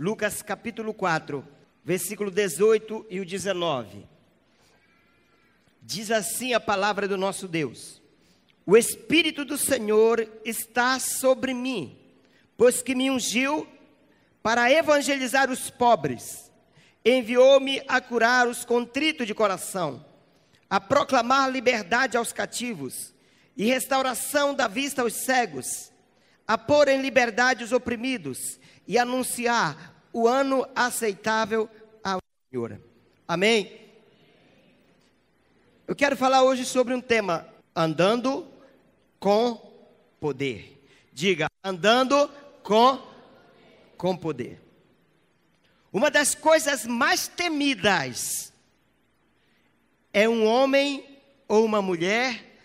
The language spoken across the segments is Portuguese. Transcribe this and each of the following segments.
Lucas capítulo 4, versículo 18 e o 19. Diz assim a palavra do nosso Deus: o Espírito do Senhor está sobre mim, pois que me ungiu para evangelizar os pobres, enviou-me a curar os contritos de coração, a proclamar liberdade aos cativos e restauração da vista aos cegos, a pôr em liberdade os oprimidos e anunciar o ano aceitável ao Senhor. Amém? Eu quero falar hoje sobre um tema: andando com poder. Diga, andando com poder. Uma das coisas mais temidas é um homem ou uma mulher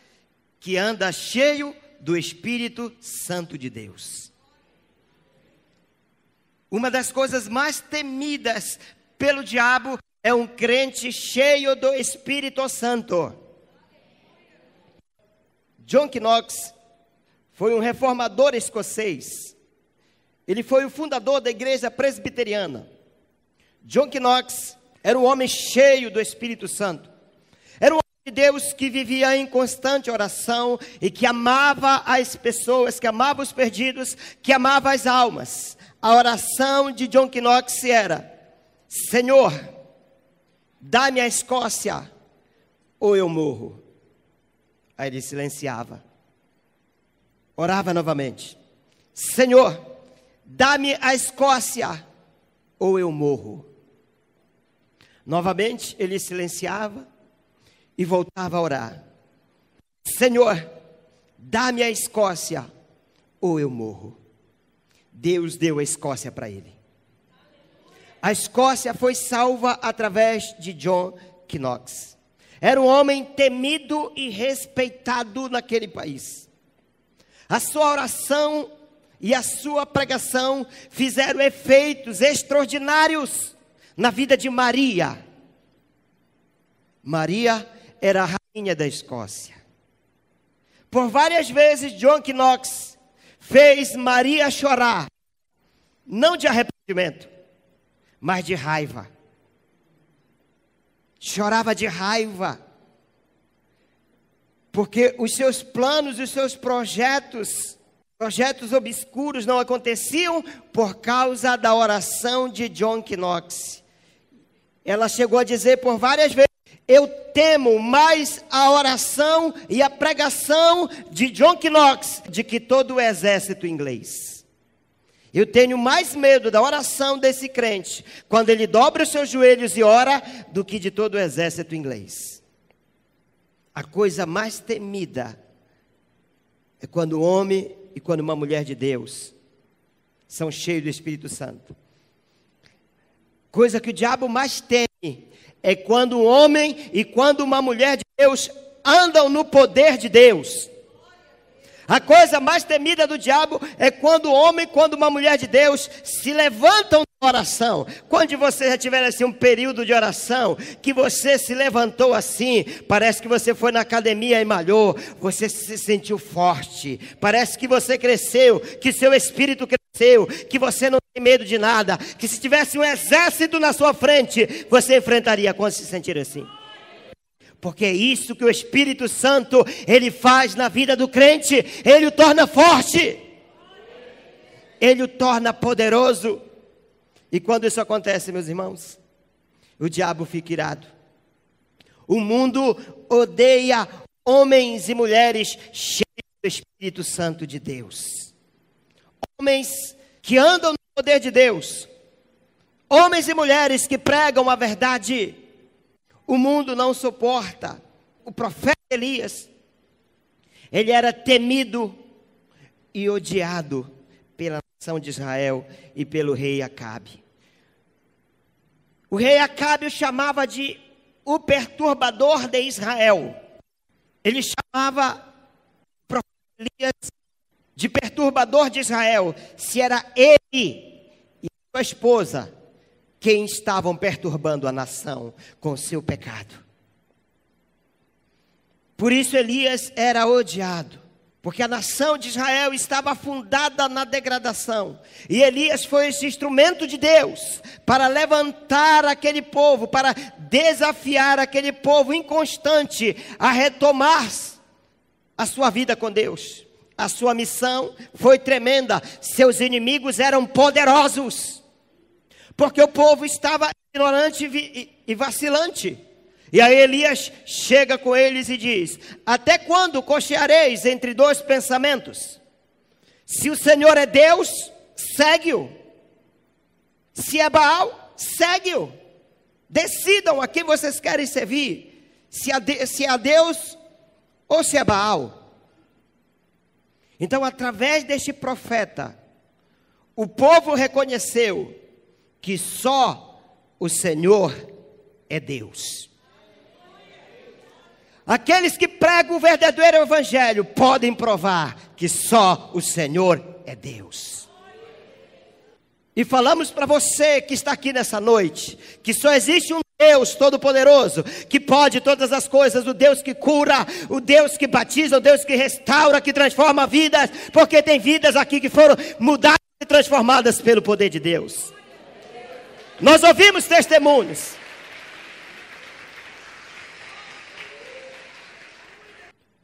que anda cheio do Espírito Santo de Deus. Uma das coisas mais temidas pelo diabo é um crente cheio do Espírito Santo. John Knox foi um reformador escocês. Ele foi o fundador da igreja presbiteriana. John Knox era um homem cheio do Espírito Santo. Era um homem de Deus que vivia em constante oração e que amava as pessoas, que amava os perdidos, que amava as almas. A oração de John Knox era: Senhor, dá-me a Escócia ou eu morro. Aí ele silenciava. Orava novamente: Senhor, dá-me a Escócia ou eu morro. Novamente ele silenciava e voltava a orar: Senhor, dá-me a Escócia ou eu morro. Deus deu a Escócia para ele. A Escócia foi salva através de John Knox. Era um homem temido e respeitado naquele país. A sua oração e a sua pregação fizeram efeitos extraordinários na vida de Maria. Maria era a rainha da Escócia. Por várias vezes John Knox fez Maria chorar, não de arrependimento, mas de raiva. Chorava de raiva, porque os seus planos, os seus projetos obscuros não aconteciam por causa da oração de John Knox. Ela chegou a dizer por várias vezes: eu temo mais a oração e a pregação de John Knox do que todo o exército inglês. Eu tenho mais medo da oração desse crente, quando ele dobra os seus joelhos e ora, do que de todo o exército inglês. A coisa mais temida é quando um homem e quando uma mulher de Deus são cheios do Espírito Santo. Coisa que o diabo mais teme é quando um homem e quando uma mulher de Deus andam no poder de Deus. A coisa mais temida do diabo é quando o homem e quando uma mulher de Deus se levantam na oração. Quando você já tiver assim um período de oração, que você se levantou assim, parece que você foi na academia e malhou, você se sentiu forte, parece que você cresceu, que seu espírito cresceu, que você não tem medo de nada, que se tivesse um exército na sua frente, você enfrentaria quando se sentir assim. Porque é isso que o Espírito Santo, ele faz na vida do crente. Ele o torna forte. Ele o torna poderoso. E quando isso acontece, meus irmãos, o diabo fica irado. O mundo odeia homens e mulheres cheios do Espírito Santo de Deus. Homens que andam no poder de Deus. Homens e mulheres que pregam a verdade. O mundo não suporta. O profeta Elias, ele era temido e odiado pela nação de Israel e pelo rei Acabe. O rei Acabe o chamava de o perturbador de Israel. Ele chamava o profeta Elias de perturbador de Israel, se era ele e sua esposa quem estavam perturbando a nação com o seu pecado. Por isso Elias era odiado, porque a nação de Israel estava afundada na degradação. E Elias foi esse instrumento de Deus para levantar aquele povo, para desafiar aquele povo inconstante a retomar a sua vida com Deus. A sua missão foi tremenda. Seus inimigos eram poderosos, porque o povo estava ignorante e vacilante. E aí Elias chega com eles e diz: até quando cocheareis entre dois pensamentos? Se o Senhor é Deus, segue-o. Se é Baal, segue-o. Decidam a quem vocês querem servir, se é Deus ou se é Baal. Então, através deste profeta, o povo reconheceu que só o Senhor é Deus. Aqueles que pregam o verdadeiro evangelho podem provar que só o Senhor é Deus. E falamos para você que está aqui nessa noite, que só existe um Deus todo-poderoso, que pode todas as coisas, o Deus que cura, o Deus que batiza, o Deus que restaura, que transforma vidas, porque tem vidas aqui que foram mudadas e transformadas pelo poder de Deus. Nós ouvimos testemunhos.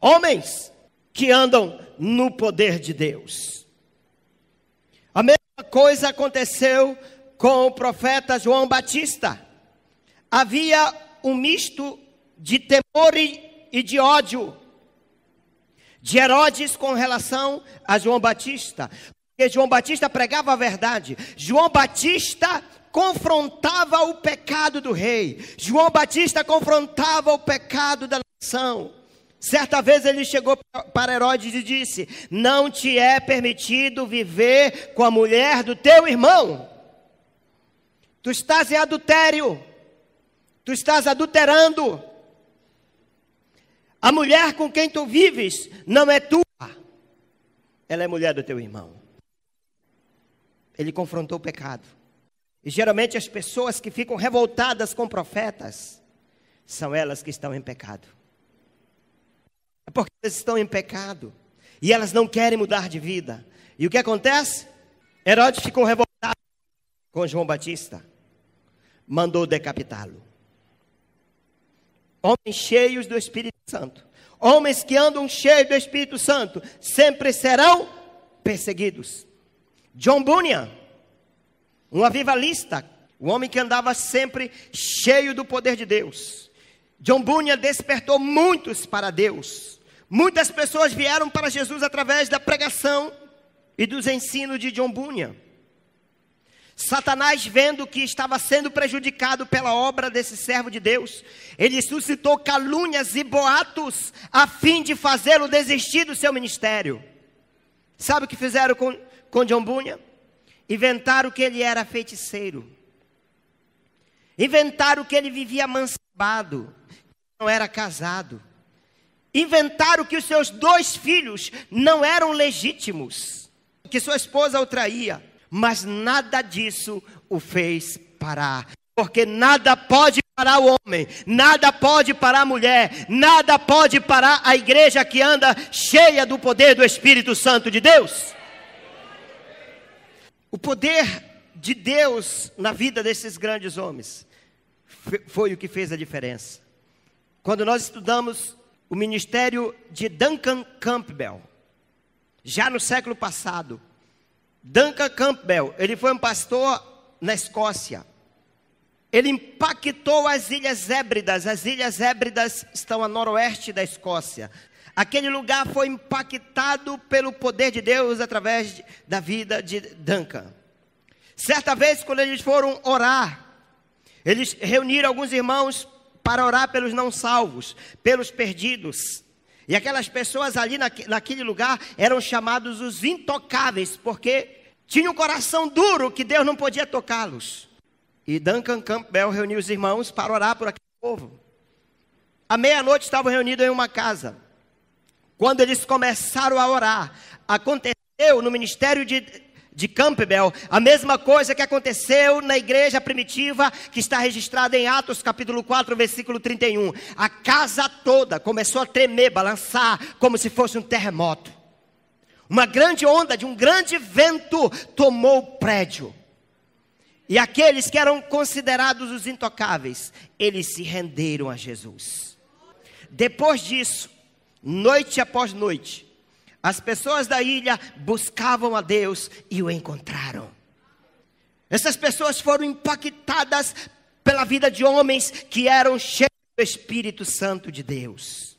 Homens que andam no poder de Deus. A mesma coisa aconteceu com o profeta João Batista. Havia um misto de temor e de ódio de Herodes com relação a João Batista. Porque João Batista pregava a verdade. João Batista confrontava o pecado do rei. João Batista confrontava o pecado da nação. Certa vez ele chegou para Herodes e disse: não te é permitido viver com a mulher do teu irmão. Tu estás em adultério. Tu estás adulterando. A mulher com quem tu vives não é tua. Ela é mulher do teu irmão. Ele confrontou o pecado. E geralmente as pessoas que ficam revoltadas com profetas são elas que estão em pecado. É porque elas estão em pecado e elas não querem mudar de vida. E o que acontece? Herodes ficou revoltado com João Batista. Mandou decapitá-lo. Homens cheios do Espírito Santo, homens que andam cheios do Espírito Santo, sempre serão perseguidos. John Bunyan, um avivalista, um homem que andava sempre cheio do poder de Deus. John Bunyan despertou muitos para Deus. Muitas pessoas vieram para Jesus através da pregação e dos ensinos de John Bunyan. Satanás, vendo que estava sendo prejudicado pela obra desse servo de Deus, ele suscitou calúnias e boatos a fim de fazê-lo desistir do seu ministério. Sabe o que fizeram com John Bunyan? Inventaram que ele era feiticeiro. Inventaram que ele vivia amancebado, não era casado. Inventaram que os seus 2 filhos não eram legítimos, que sua esposa o traía. Mas nada disso o fez parar. Porque nada pode parar o homem, nada pode parar a mulher, nada pode parar a igreja que anda cheia do poder do Espírito Santo de Deus. O poder de Deus na vida desses grandes homens foi o que fez a diferença. Quando nós estudamos o ministério de Duncan Campbell, já no século passado, Duncan Campbell, ele foi um pastor na Escócia. Ele impactou as Ilhas Hébridas. As Ilhas Hébridas estão a noroeste da Escócia. Aquele lugar foi impactado pelo poder de Deus através da vida de Duncan. Certa vez, quando eles foram orar, eles reuniram alguns irmãos para orar pelos não salvos, pelos perdidos. E aquelas pessoas ali naquele lugar eram chamados os intocáveis, porque tinham um coração duro que Deus não podia tocá-los. E Duncan Campbell reuniu os irmãos para orar por aquele povo. À meia-noite estavam reunidos em uma casa. Quando eles começaram a orar, aconteceu no ministério de Campbell a mesma coisa que aconteceu na igreja primitiva, que está registrada em Atos capítulo 4, versículo 31. A casa toda começou a tremer, balançar, como se fosse um terremoto. uma grande onda de um grande vento tomou o prédio. E aqueles que eram considerados os intocáveis, eles se renderam a Jesus. Depois disso, noite após noite, as pessoas da ilha buscavam a Deus e o encontraram. Essas pessoas foram impactadas pela vida de homens que eram cheios do Espírito Santo de Deus.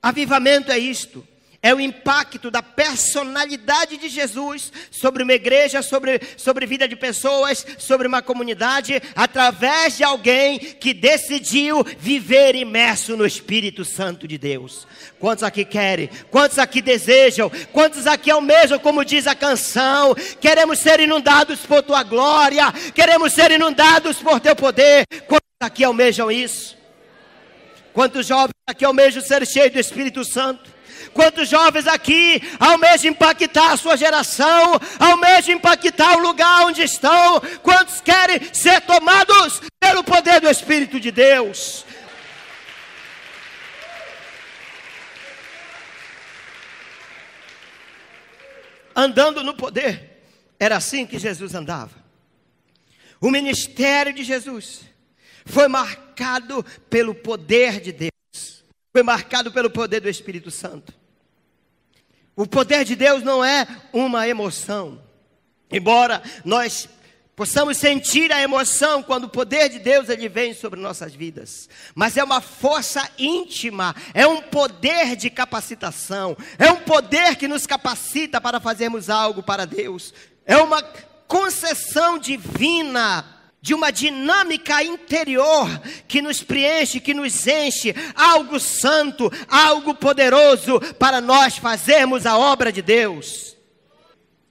Avivamento é isto. É o impacto da personalidade de Jesus sobre uma igreja, sobre vida de pessoas, sobre uma comunidade, através de alguém que decidiu viver imerso no Espírito Santo de Deus. Quantos aqui querem? Quantos aqui desejam? Quantos aqui almejam, como diz a canção? Queremos ser inundados por tua glória, queremos ser inundados por teu poder. Quantos aqui almejam isso? Quantos jovens aqui almejam ser cheios do Espírito Santo? Quantos jovens aqui almejam impactar a sua geração, almejam impactar o lugar onde estão? Quantos querem ser tomados pelo poder do Espírito de Deus? Andando no poder, era assim que Jesus andava. O ministério de Jesus foi marcado pelo poder de Deus, foi marcado pelo poder do Espírito Santo. O poder de Deus não é uma emoção. Embora nós possamos sentir a emoção quando o poder de Deus ele vem sobre nossas vidas, mas é uma força íntima, é um poder de capacitação, é um poder que nos capacita para fazermos algo para Deus. É uma concessão divina, de uma dinâmica interior que nos preenche, que nos enche, algo santo, algo poderoso para nós fazermos a obra de Deus.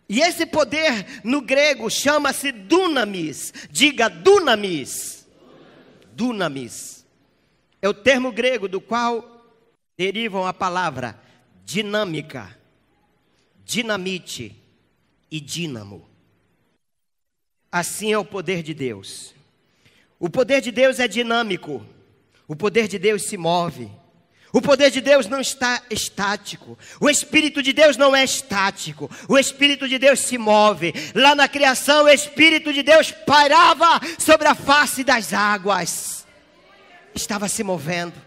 E esse poder no grego chama-se dunamis. Diga dunamis. Dunamis. É o termo grego do qual derivam a palavra dinâmica, dinamite e dínamo. Assim é o poder de Deus. O poder de Deus é dinâmico. O poder de Deus se move. O poder de Deus não está estático. O Espírito de Deus não é estático. O Espírito de Deus se move. Lá na criação, o Espírito de Deus pairava sobre a face das águas. Estava se movendo.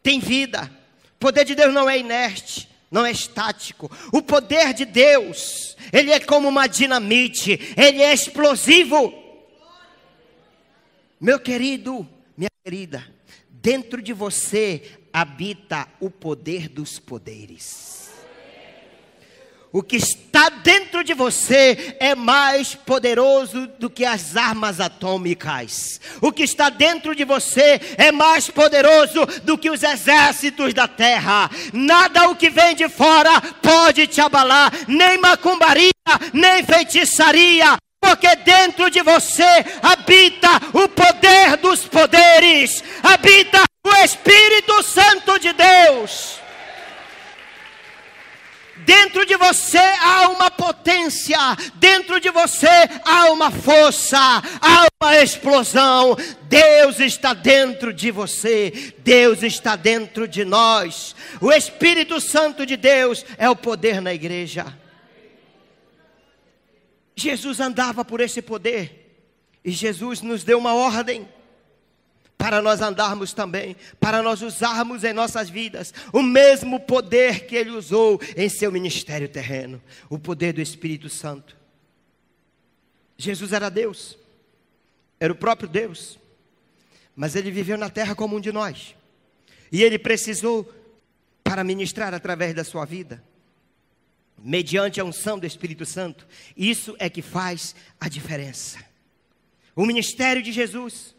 Tem vida. O poder de Deus não é inerte. Não é estático. O poder de Deus, ele é como uma dinamite, ele é explosivo. Meu querido, minha querida, dentro de você habita o poder dos poderes. O que está dentro de você é mais poderoso do que as armas atômicas. O que está dentro de você é mais poderoso do que os exércitos da terra. Nada o que vem de fora pode te abalar, nem macumbaria, nem feitiçaria. Porque dentro de você habita o poder dos poderes, habita o Espírito Santo de Deus. Dentro de você há uma potência, dentro de você há uma força, há uma explosão. Deus está dentro de você, Deus está dentro de nós. O Espírito Santo de Deus é o poder na igreja. Jesus andava por esse poder e Jesus nos deu uma ordem para nós andarmos também, para nós usarmos em nossas vidas o mesmo poder que Ele usou em seu ministério terreno, o poder do Espírito Santo. Jesus era Deus, era o próprio Deus, mas Ele viveu na terra como um de nós, e Ele precisou, para ministrar através da sua vida, mediante a unção do Espírito Santo. Isso é que faz a diferença. O ministério de Jesus,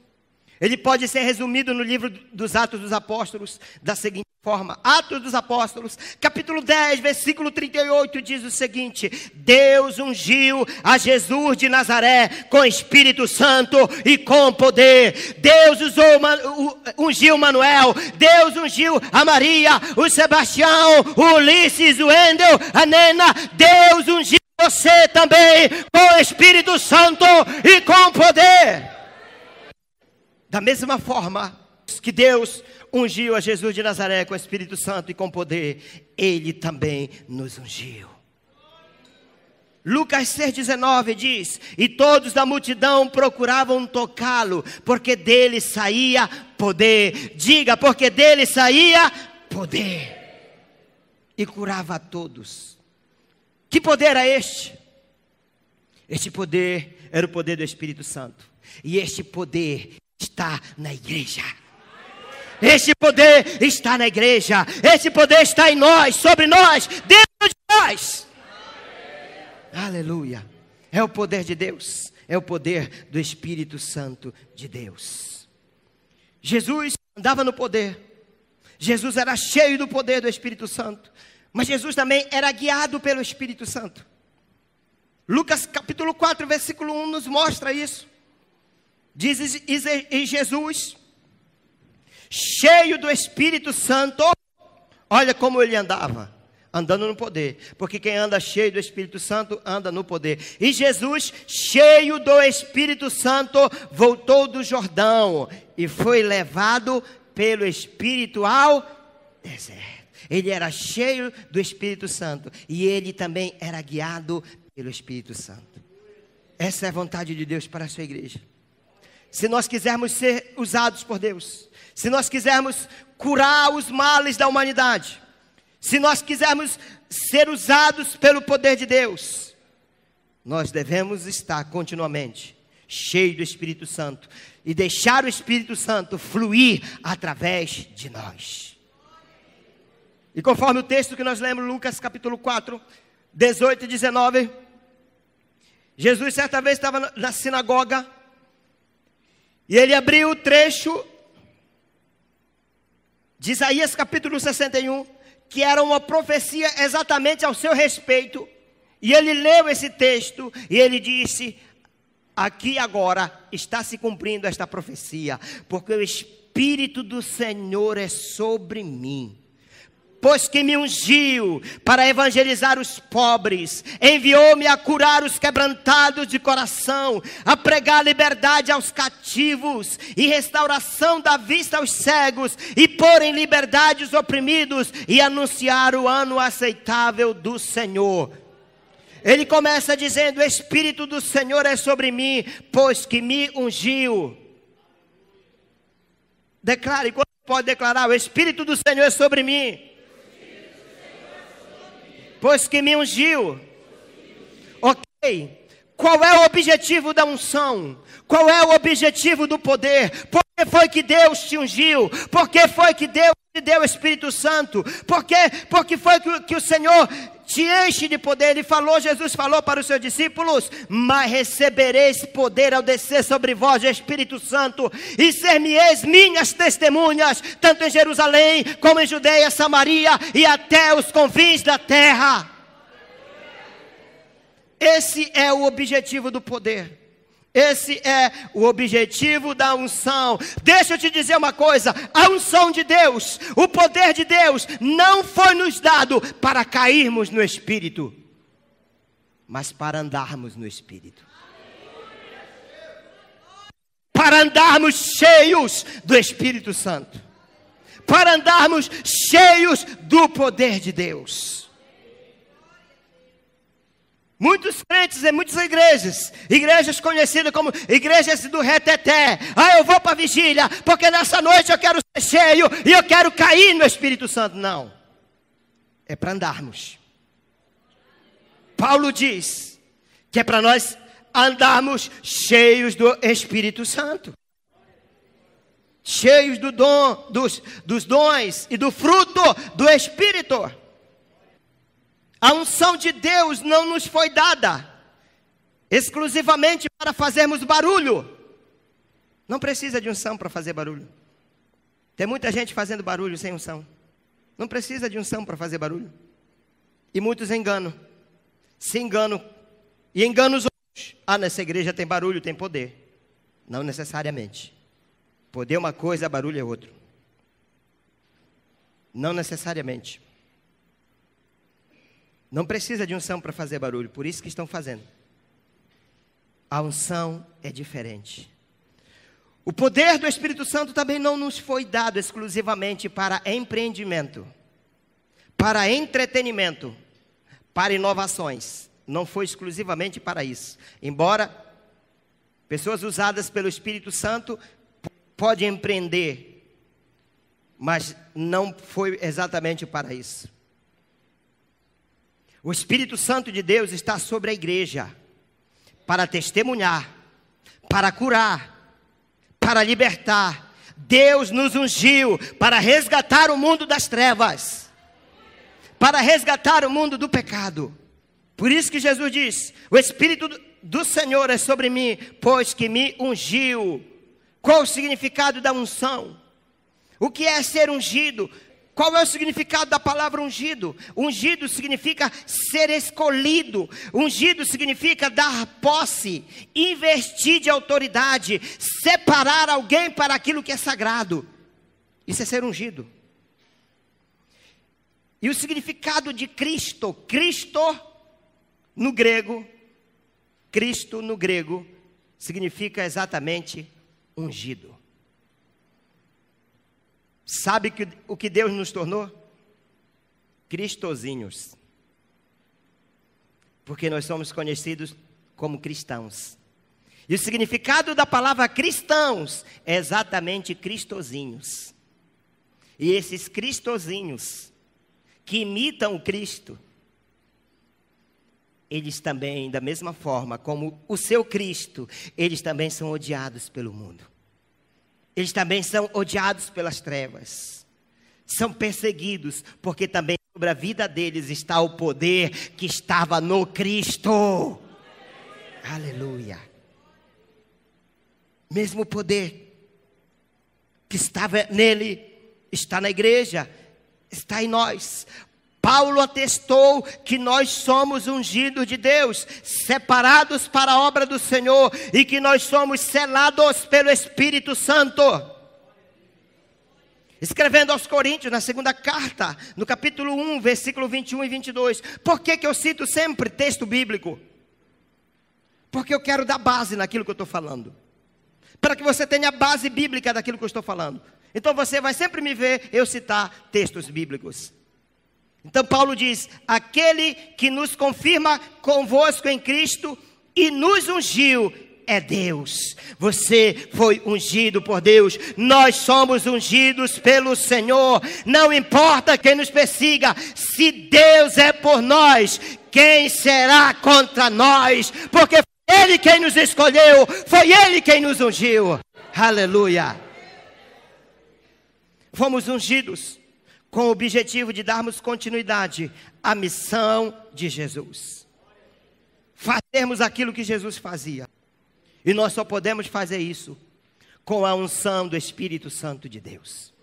ele pode ser resumido no livro dos Atos dos Apóstolos da seguinte forma. Atos dos Apóstolos, capítulo 10, versículo 38, diz o seguinte: Deus ungiu a Jesus de Nazaré com Espírito Santo e com poder. Deus ungiu Manuel, Deus ungiu a Maria, o Sebastião, o Ulisses, o Wendel, a Nena. Deus ungiu você também com Espírito Santo e com poder. Da mesma forma que Deus ungiu a Jesus de Nazaré com o Espírito Santo e com poder, Ele também nos ungiu. Lucas 6,19 diz: e todos da multidão procuravam tocá-lo, porque dele saía poder. Diga, porque dele saía poder. E curava a todos. Que poder era este? Este poder era o poder do Espírito Santo. E este poder está na igreja. Este poder está na igreja. Este poder está em nós, sobre nós, dentro de nós. Aleluia. É o poder de Deus. É o poder do Espírito Santo de Deus. Jesus andava no poder. Jesus era cheio do poder do Espírito Santo. Mas Jesus também era guiado pelo Espírito Santo. Lucas capítulo 4, versículo 1 nos mostra isso. Diz e Jesus, cheio do Espírito Santo, olha como ele andava, andando no poder, porque quem anda cheio do Espírito Santo, anda no poder. E Jesus, cheio do Espírito Santo, voltou do Jordão, e foi levado pelo Espírito ao deserto. Ele era cheio do Espírito Santo, e ele também era guiado pelo Espírito Santo. Essa é a vontade de Deus para a sua igreja. Se nós quisermos ser usados por Deus, se nós quisermos curar os males da humanidade, se nós quisermos ser usados pelo poder de Deus, nós devemos estar continuamente cheios do Espírito Santo e deixar o Espírito Santo fluir através de nós. E conforme o texto que nós lemos, Lucas capítulo 4, 18 e 19, Jesus certa vez estava na sinagoga, e ele abriu o trecho de Isaías capítulo 61, que era uma profecia exatamente ao seu respeito. E ele leu esse texto e ele disse: aqui agora está se cumprindo esta profecia, porque o Espírito do Senhor é sobre mim, pois que me ungiu para evangelizar os pobres, enviou-me a curar os quebrantados de coração, a pregar liberdade aos cativos e restauração da vista aos cegos, e pôr em liberdade os oprimidos, e anunciar o ano aceitável do Senhor. Ele começa dizendo: o Espírito do Senhor é sobre mim, pois que me ungiu. Declare, quando pode declarar: o Espírito do Senhor é sobre mim, pois que me ungiu. Ok. Qual é o objetivo da unção? Qual é o objetivo do poder? Por que foi que Deus te ungiu? Por que foi que Deus te deu o Espírito Santo? Porque foi que o Senhor te enche de poder. Ele falou, Jesus falou para os seus discípulos: mas recebereis poder ao descer sobre vós o Espírito Santo, e ser-me-eis minhas testemunhas, tanto em Jerusalém, como em Judeia, Samaria e até os confins da terra. Esse é o objetivo do poder. Esse é o objetivo da unção. Deixa eu te dizer uma coisa: a unção de Deus, o poder de Deus, não foi nos dado para cairmos no Espírito, mas para andarmos no Espírito, para andarmos cheios do Espírito Santo, para andarmos cheios do poder de Deus. Muitos crentes em muitas igrejas conhecidas como igrejas do reteté. Eu vou para a vigília, porque nessa noite eu quero ser cheio e eu quero cair no Espírito Santo. Não, é para andarmos. Paulo diz que é para nós andarmos cheios do Espírito Santo, cheios do dom, dos dons e do fruto do Espírito. A unção de Deus não nos foi dada exclusivamente para fazermos barulho. Não precisa de unção para fazer barulho. Tem muita gente fazendo barulho sem unção. Não precisa de unção para fazer barulho. E muitos se enganam e enganam os outros. Nessa igreja tem barulho, tem poder. Não necessariamente. Poder é uma coisa, barulho é outra. Não necessariamente. Não precisa de unção para fazer barulho, por isso que estão fazendo. A unção é diferente. O poder do Espírito Santo também não nos foi dado exclusivamente para empreendimento, para entretenimento, para inovações. Não foi exclusivamente para isso. Embora pessoas usadas pelo Espírito Santo podem empreender, mas não foi exatamente para isso. O Espírito Santo de Deus está sobre a igreja para testemunhar, para curar, para libertar. Deus nos ungiu para resgatar o mundo das trevas, para resgatar o mundo do pecado. Por isso que Jesus diz: o Espírito do Senhor é sobre mim, pois que me ungiu. Qual o significado da unção? O que é ser ungido? Qual é o significado da palavra ungido? Ungido significa ser escolhido. Ungido significa dar posse, investir de autoridade, separar alguém para aquilo que é sagrado. Isso é ser ungido. E o significado de Cristo, Cristo no grego, significa exatamente ungido. Sabe o que Deus nos tornou? Cristozinhos. Porque nós somos conhecidos como cristãos. E o significado da palavra cristãos é exatamente cristozinhos. E esses cristozinhos que imitam o Cristo, eles também, da mesma forma como o seu Cristo, eles também são odiados pelo mundo. Eles também são odiados pelas trevas. São perseguidos, porque também sobre a vida deles está o poder que estava no Cristo. Aleluia. Mesmo poder que estava nele, está na igreja, está em nós. Paulo atestou que nós somos ungidos de Deus, separados para a obra do Senhor, e que nós somos selados pelo Espírito Santo. Escrevendo aos Coríntios, na segunda carta, no capítulo 1, versículo 21 e 22. Por que eu cito sempre texto bíblico? Porque eu quero dar base naquilo que eu estou falando. Para que você tenha base bíblica daquilo que eu estou falando. Então você vai sempre me ver eu citar textos bíblicos. Então Paulo diz: aquele que nos confirma convosco em Cristo e nos ungiu é Deus. Você foi ungido por Deus. Nós somos ungidos pelo Senhor. Não importa quem nos persiga, se Deus é por nós, quem será contra nós? Porque foi Ele quem nos escolheu, foi Ele quem nos ungiu. Aleluia. Fomos ungidos com o objetivo de darmos continuidade à missão de Jesus. Fazermos aquilo que Jesus fazia. E nós só podemos fazer isso com a unção do Espírito Santo de Deus.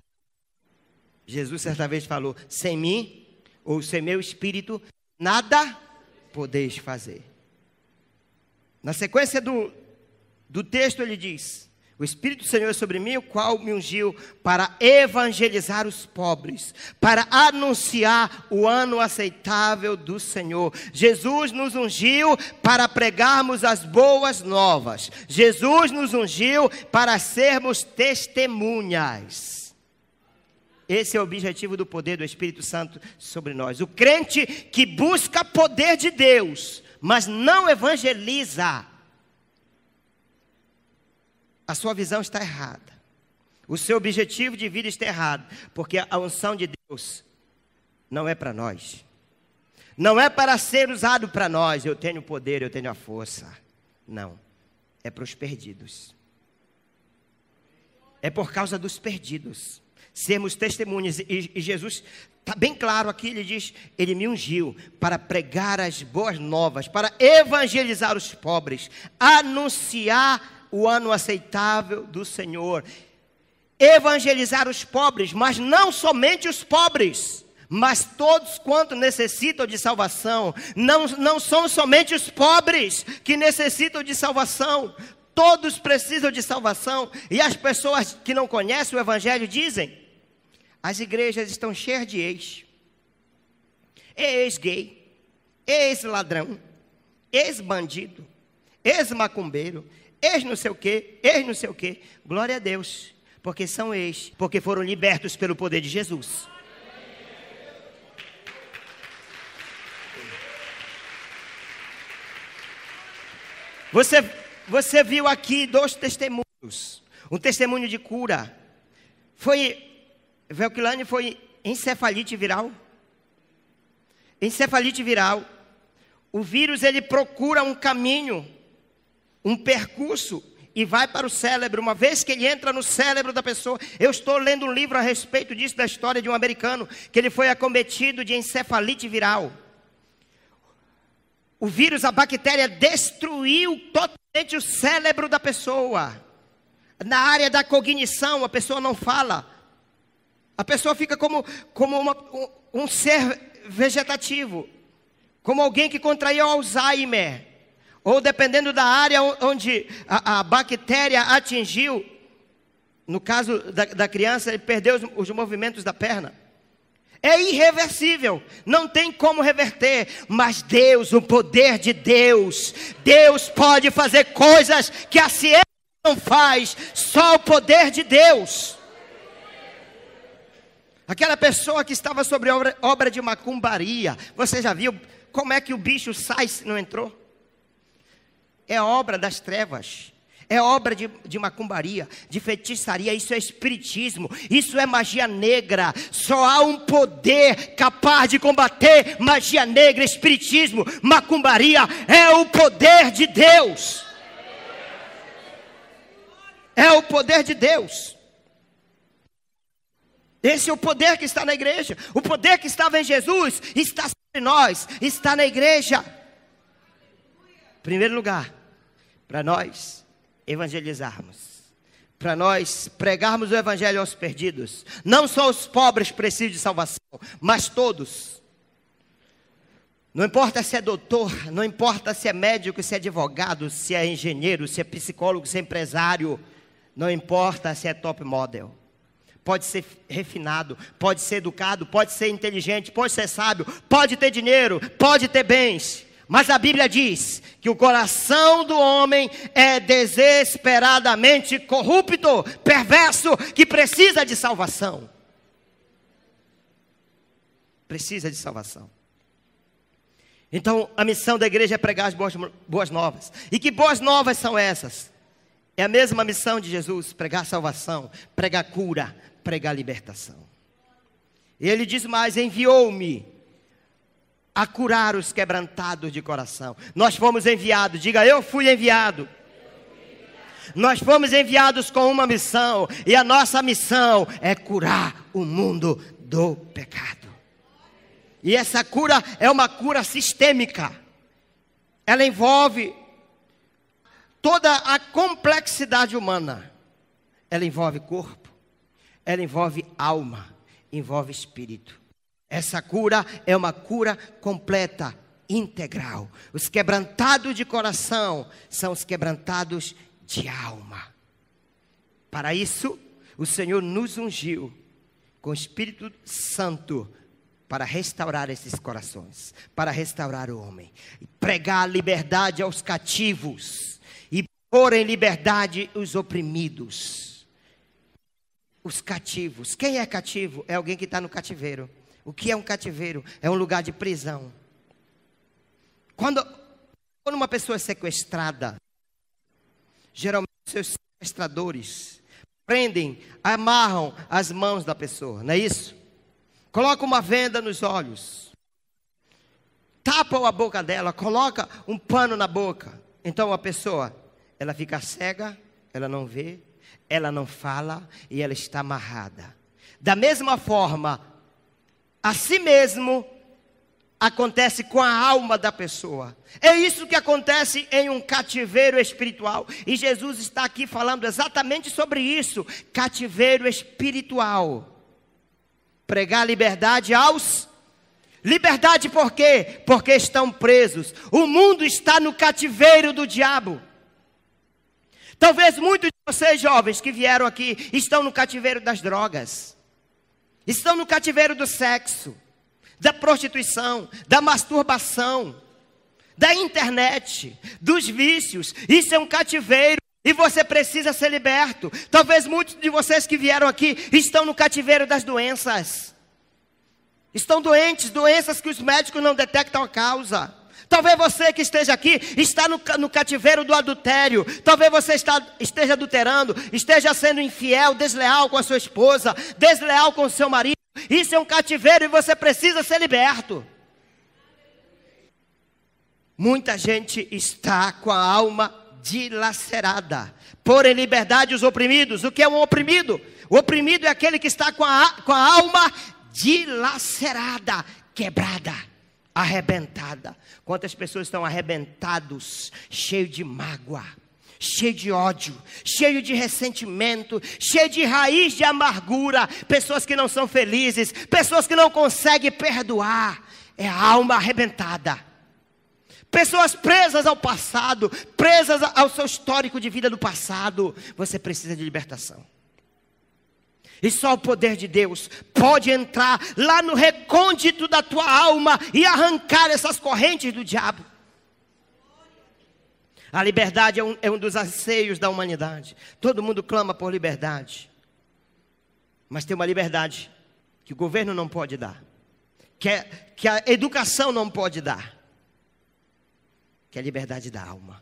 Jesus certa vez falou: sem mim, ou sem meu Espírito, nada podeis fazer. Na sequência do texto ele diz: o Espírito do Senhor é sobre mim, o qual me ungiu para evangelizar os pobres, para anunciar o ano aceitável do Senhor. Jesus nos ungiu para pregarmos as boas novas. Jesus nos ungiu para sermos testemunhas. Esse é o objetivo do poder do Espírito Santo sobre nós. O crente que busca poder de Deus, mas não evangeliza, a sua visão está errada. O seu objetivo de vida está errado. Porque a unção de Deus não é para nós. Não é para ser usado para nós. Eu tenho poder, eu tenho a força. Não. É para os perdidos. É por causa dos perdidos. Sermos testemunhas. E Jesus está bem claro aqui, ele diz: ele me ungiu para pregar as boas novas, para evangelizar os pobres, anunciar o ano aceitável do Senhor. Evangelizar os pobres, mas não somente os pobres, mas todos quanto necessitam de salvação. Não são somente os pobres que necessitam de salvação. Todos precisam de salvação. E as pessoas que não conhecem o Evangelho dizem: as igrejas estão cheias de ex-gay, ex-ladrão, ex-bandido, ex-macumbeiro, ex não sei o quê, ex não sei o quê. Glória a Deus, porque são ex, porque foram libertos pelo poder de Jesus. Você viu aqui 2 testemunhos. Um testemunho de cura. Velquilane foi encefalite viral. Encefalite viral. O vírus, ele procura um caminho, um percurso, e vai para o cérebro. Uma vez que ele entra no cérebro da pessoa, eu estou lendo um livro a respeito disso, da história de um americano, que ele foi acometido de encefalite viral. O vírus, a bactéria, destruiu totalmente o cérebro da pessoa. Na área da cognição, a pessoa não fala. A pessoa fica como um ser vegetativo. Como alguém que contraiu Alzheimer. Ou dependendo da área onde a bactéria atingiu. No caso da criança, ele perdeu os movimentos da perna. É irreversível, não tem como reverter, mas Deus, o poder de Deus, Deus pode fazer coisas que a ciência não faz, só o poder de Deus. Aquela pessoa que estava sobre obra de macumbaria, você já viu como é que o bicho sai se não entrou? É obra das trevas. É obra de macumbaria, de feitiçaria, isso é espiritismo, isso é magia negra. Só há um poder capaz de combater magia negra, espiritismo, macumbaria, é o poder de Deus. É o poder de Deus. Esse é o poder que está na igreja. O poder que estava em Jesus está sobre nós, está na igreja. Em primeiro lugar, para nós evangelizarmos, para nós pregarmos o evangelho aos perdidos. Não só os pobres precisam de salvação, mas todos. Não importa se é doutor, não importa se é médico, se é advogado, se é engenheiro, se é psicólogo, se é empresário, não importa se é top model. Pode ser refinado, pode ser educado, pode ser inteligente, pode ser sábio, pode ter dinheiro, pode ter bens. Mas a Bíblia diz que o coração do homem é desesperadamente corrupto, perverso, que precisa de salvação. Precisa de salvação. Então, a missão da igreja é pregar as boas novas. E que boas novas são essas? É a mesma missão de Jesus, pregar salvação, pregar cura, pregar libertação. E ele diz mais, enviou-me a curar os quebrantados de coração. Nós fomos enviados, diga, eu fui enviado. Nós fomos enviados com uma missão, e a nossa missão é curar o mundo do pecado. E essa cura é uma cura sistêmica. Ela envolve toda a complexidade humana. Ela envolve corpo, ela envolve alma, envolve espírito. Essa cura é uma cura completa, integral. Os quebrantados de coração são os quebrantados de alma. Para isso, o Senhor nos ungiu com o Espírito Santo para restaurar esses corações, para restaurar o homem, pregar a liberdade aos cativos e pôr em liberdade os oprimidos. Os cativos. Quem é cativo? É alguém que está no cativeiro. O que é um cativeiro? É um lugar de prisão. Quando uma pessoa é sequestrada, geralmente seus sequestradores prendem, amarram as mãos da pessoa, não é isso? Coloca uma venda nos olhos, tapam a boca dela, coloca um pano na boca. Então a pessoa, ela fica cega, ela não vê, ela não fala e ela está amarrada. Da mesma forma, assim mesmo acontece com a alma da pessoa. É isso que acontece em um cativeiro espiritual. E Jesus está aqui falando exatamente sobre isso. Cativeiro espiritual. Pregar liberdade aos... Liberdade por quê? Porque estão presos. O mundo está no cativeiro do diabo. Talvez muitos de vocês jovens que vieram aqui estão no cativeiro das drogas. Estão no cativeiro do sexo, da prostituição, da masturbação, da internet, dos vícios. Isso é um cativeiro. E você precisa ser liberto. Talvez muitos de vocês que vieram aqui estão no cativeiro das doenças. Estão doentes, doenças que os médicos não detectam a causa. Talvez você que esteja aqui está no cativeiro do adultério. Talvez você esteja adulterando, esteja sendo infiel, desleal com a sua esposa, desleal com o seu marido. Isso é um cativeiro e você precisa ser liberto. Muita gente está com a alma dilacerada. Pôr em liberdade os oprimidos. O que é um oprimido? O oprimido é aquele que está com a alma dilacerada, quebrada, arrebentada. Quantas pessoas estão arrebentados, cheios de mágoa, cheio de ódio, cheio de ressentimento, cheio de raiz de amargura, pessoas que não são felizes, pessoas que não conseguem perdoar, é a alma arrebentada. Pessoas presas ao passado, presas ao seu histórico de vida do passado. Você precisa de libertação. E só o poder de Deus pode entrar lá no recôndito da tua alma e arrancar essas correntes do diabo. A liberdade é um dos anseios da humanidade. Todo mundo clama por liberdade. Mas tem uma liberdade que o governo não pode dar, que a educação não pode dar, que é a liberdade da alma.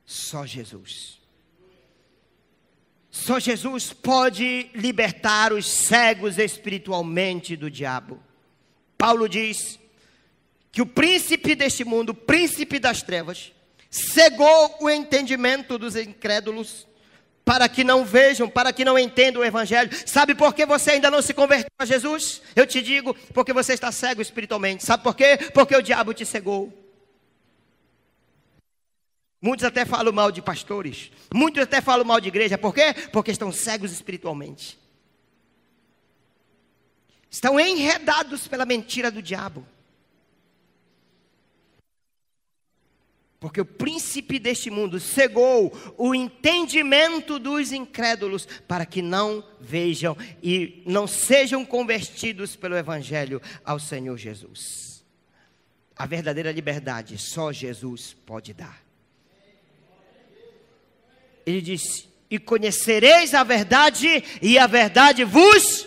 Só Jesus. Só Jesus pode libertar os cegos espiritualmente do diabo. Paulo diz que o príncipe deste mundo, o príncipe das trevas, cegou o entendimento dos incrédulos, para que não vejam, para que não entendam o evangelho. Sabe por que você ainda não se converteu a Jesus? Eu te digo, porque você está cego espiritualmente. Sabe por quê? Porque o diabo te cegou. Muitos até falam mal de pastores, muitos até falam mal de igreja. Por quê? Porque estão cegos espiritualmente. Estão enredados pela mentira do diabo. Porque o príncipe deste mundo cegou o entendimento dos incrédulos, para que não vejam e não sejam convertidos pelo evangelho ao Senhor Jesus. A verdadeira liberdade só Jesus pode dar. Ele disse: e conhecereis a verdade, e a verdade vos...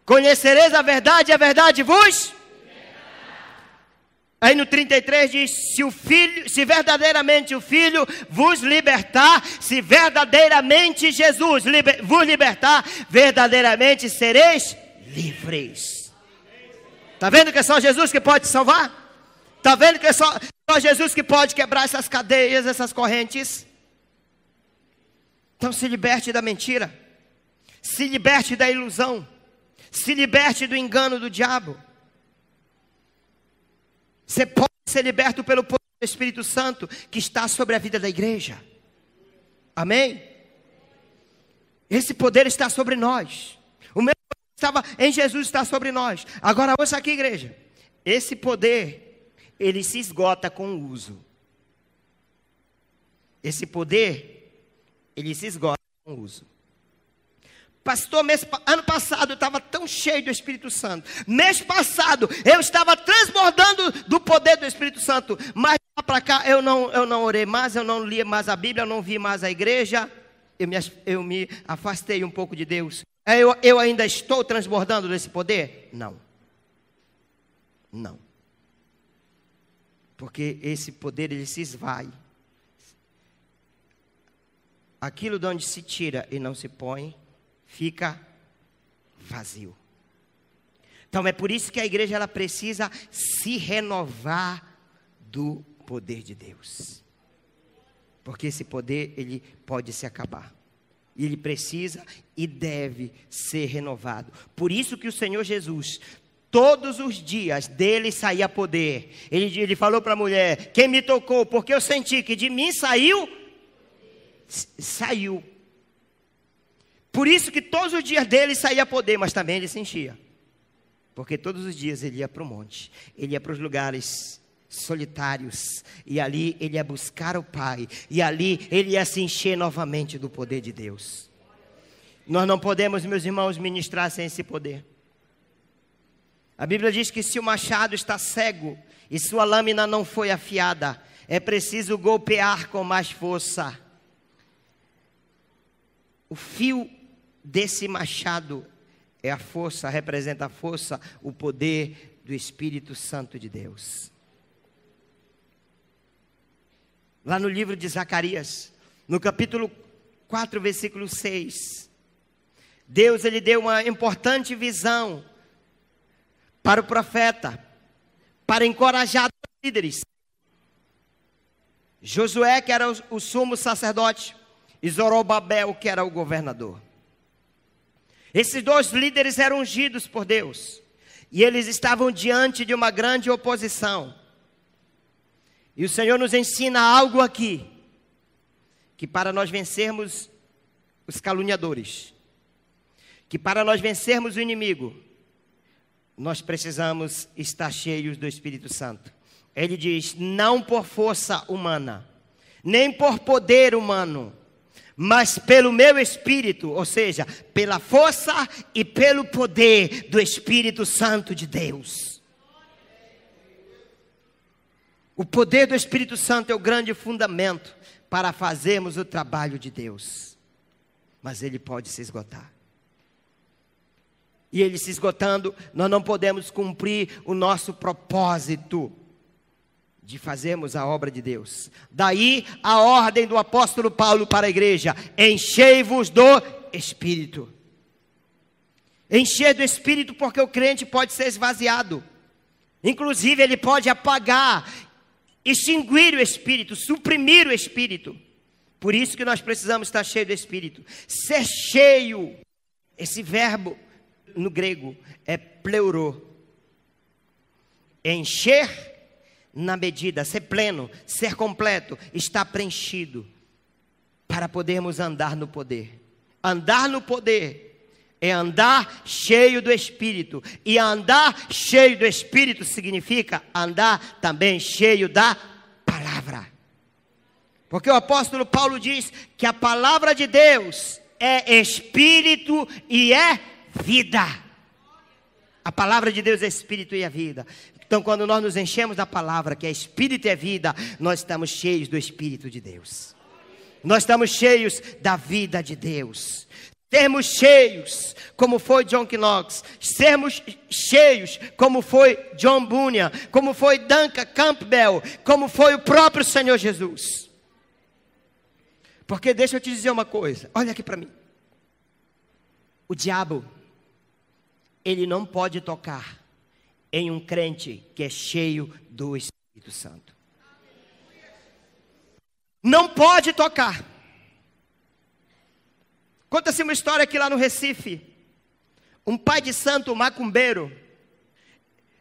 Conhecereis a verdade, e a verdade vos... Aí no 33 diz: se verdadeiramente o Filho vos libertar, se verdadeiramente Jesus vos libertar, verdadeiramente sereis livres. Está vendo que é só Jesus que pode salvar? Está vendo que é só Jesus que pode quebrar essas cadeias, essas correntes? Então se liberte da mentira, se liberte da ilusão, se liberte do engano do diabo. Você pode ser liberto pelo poder do Espírito Santo que está sobre a vida da igreja. Amém? Esse poder está sobre nós. O mesmo poder que estava em Jesus está sobre nós. Agora ouça aqui, igreja. Esse poder, ele se esgota com o uso. Esse poder, ele se esgota com o uso. Pastor, ano passado eu estava tão cheio do Espírito Santo. Mês passado eu estava transbordando do poder do Espírito Santo. Mas lá para cá eu não orei mais, eu não li mais a Bíblia, eu não vi mais a igreja. Eu me afastei um pouco de Deus. Eu ainda estou transbordando desse poder? Não. Não. Porque esse poder, ele se esvai. Aquilo de onde se tira e não se põe, fica vazio. Então é por isso que a igreja ela precisa se renovar do poder de Deus. Porque esse poder ele pode se acabar. E ele precisa e deve ser renovado. Por isso que o Senhor Jesus, todos os dias dele saía poder. Ele falou para a mulher: quem me tocou? Porque eu senti que de mim saiu. Por isso que todos os dias dele saía poder, mas também ele se enchia. Porque todos os dias ele ia para o monte, ele ia para os lugares solitários, e ali ele ia buscar o Pai, e ali ele ia se encher novamente do poder de Deus. Nós não podemos, meus irmãos, ministrar sem esse poder. A Bíblia diz que se o machado está cego, e sua lâmina não foi afiada, é preciso golpear com mais força. O fio desse machado é a força, representa a força, o poder do Espírito Santo de Deus. Lá no livro de Zacarias, no capítulo 4, versículo 6, Deus ele deu uma importante visão para o profeta, para encorajar os líderes. Josué, que era o sumo sacerdote, e Zorobabel, que era o governador. Esses dois líderes eram ungidos por Deus, e eles estavam diante de uma grande oposição. E o Senhor nos ensina algo aqui, que para nós vencermos os caluniadores, que para nós vencermos o inimigo, nós precisamos estar cheios do Espírito Santo. Ele diz, não por força humana, nem por poder humano, mas pelo meu Espírito, ou seja, pela força e pelo poder do Espírito Santo de Deus. O poder do Espírito Santo é o grande fundamento para fazermos o trabalho de Deus. Mas ele pode se esgotar. E ele se esgotando, nós não podemos cumprir o nosso propósito de fazermos a obra de Deus. Daí a ordem do apóstolo Paulo para a igreja: enchei-vos do Espírito. Encher do Espírito, porque o crente pode ser esvaziado. Inclusive ele pode apagar, extinguir o Espírito, suprimir o Espírito. Por isso que nós precisamos estar cheios do Espírito. Ser cheio, esse verbo no grego é pleurô. Encher na medida, ser pleno, ser completo, estar preenchido, para podermos andar no poder. Andar no poder é andar cheio do Espírito. E andar cheio do Espírito significa andar também cheio da palavra. Porque o apóstolo Paulo diz que a palavra de Deus é Espírito e é vida. A palavra de Deus é Espírito e é vida. Então, quando nós nos enchemos da palavra, que é Espírito e é vida, nós estamos cheios do Espírito de Deus. Nós estamos cheios da vida de Deus. Sermos cheios, como foi John Knox. Sermos cheios, como foi John Bunyan, como foi Duncan Campbell, como foi o próprio Senhor Jesus. Porque deixa eu te dizer uma coisa, olha aqui para mim. O diabo, ele não pode tocar em um crente que é cheio do Espírito Santo. Não pode tocar. Conta-se uma história aqui lá no Recife. Um pai de santo, um macumbeiro,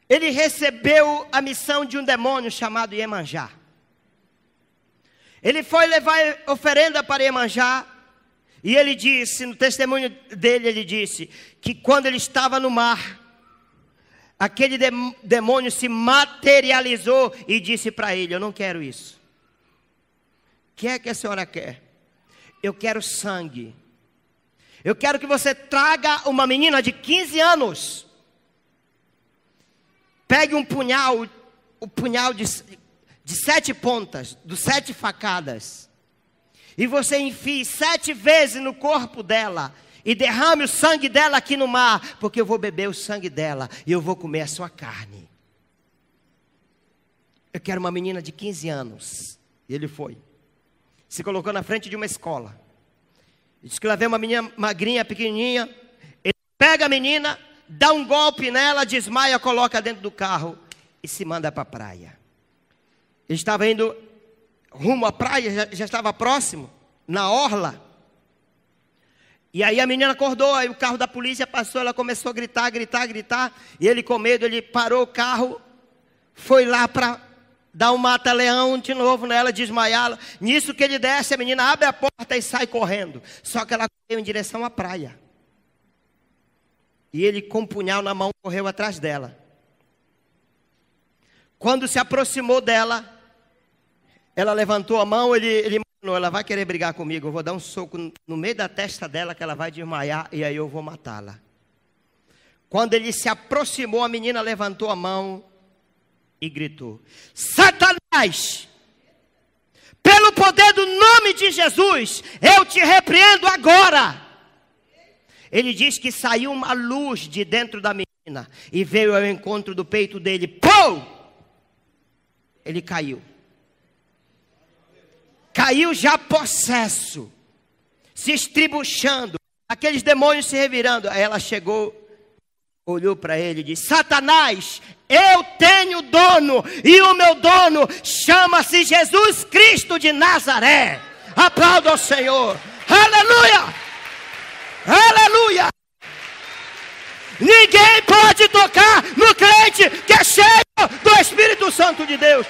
ele recebeu a missão de um demônio chamado Iemanjá. Ele foi levar oferenda para Iemanjá. E ele disse, no testemunho dele, ele disse que quando ele estava no mar, aquele demônio se materializou e disse para ele: eu não quero isso. O que é que a senhora quer? Eu quero sangue. Eu quero que você traga uma menina de 15 anos. Pegue um punhal, o punhal de 7 pontas, de 7 facadas. E você enfie 7 vezes no corpo dela. E derrame o sangue dela aqui no mar. Porque eu vou beber o sangue dela. E eu vou comer a sua carne. Eu quero uma menina de 15 anos. E ele foi. Se colocou na frente de uma escola. Diz que lá vem uma menina magrinha, pequenininha. Ele pega a menina, dá um golpe nela, desmaia, coloca dentro do carro. E se manda para a praia. Ele estava indo rumo à praia, já estava próximo, na orla. E aí a menina acordou, aí o carro da polícia passou, ela começou a gritar. E ele com medo, ele parou o carro, foi lá para dar um mata-leão de novo nela, desmaiá-la. Nisso que ele desce, a menina abre a porta e sai correndo. Só que ela correu em direção à praia. E ele com um punhal na mão correu atrás dela. Quando se aproximou dela, ela levantou a mão, ele não, ela vai querer brigar comigo, eu vou dar um soco no meio da testa dela que ela vai desmaiar e aí eu vou matá-la. Quando ele se aproximou, a menina levantou a mão e gritou: Satanás, Pelo poder do nome de Jesus, eu te repreendo agora. Ele diz que saiu uma luz de dentro da menina e veio ao encontro do peito dele. Pum! Ele caiu. Caiu já possesso, se estribuchando, aqueles demônios se revirando. Aí ela chegou, olhou para ele e disse: Satanás, eu tenho dono, e o meu dono chama-se Jesus Cristo de Nazaré. Aplauda ao Senhor. Aleluia! Aleluia! Ninguém pode tocar no crente que é cheio do Espírito Santo de Deus.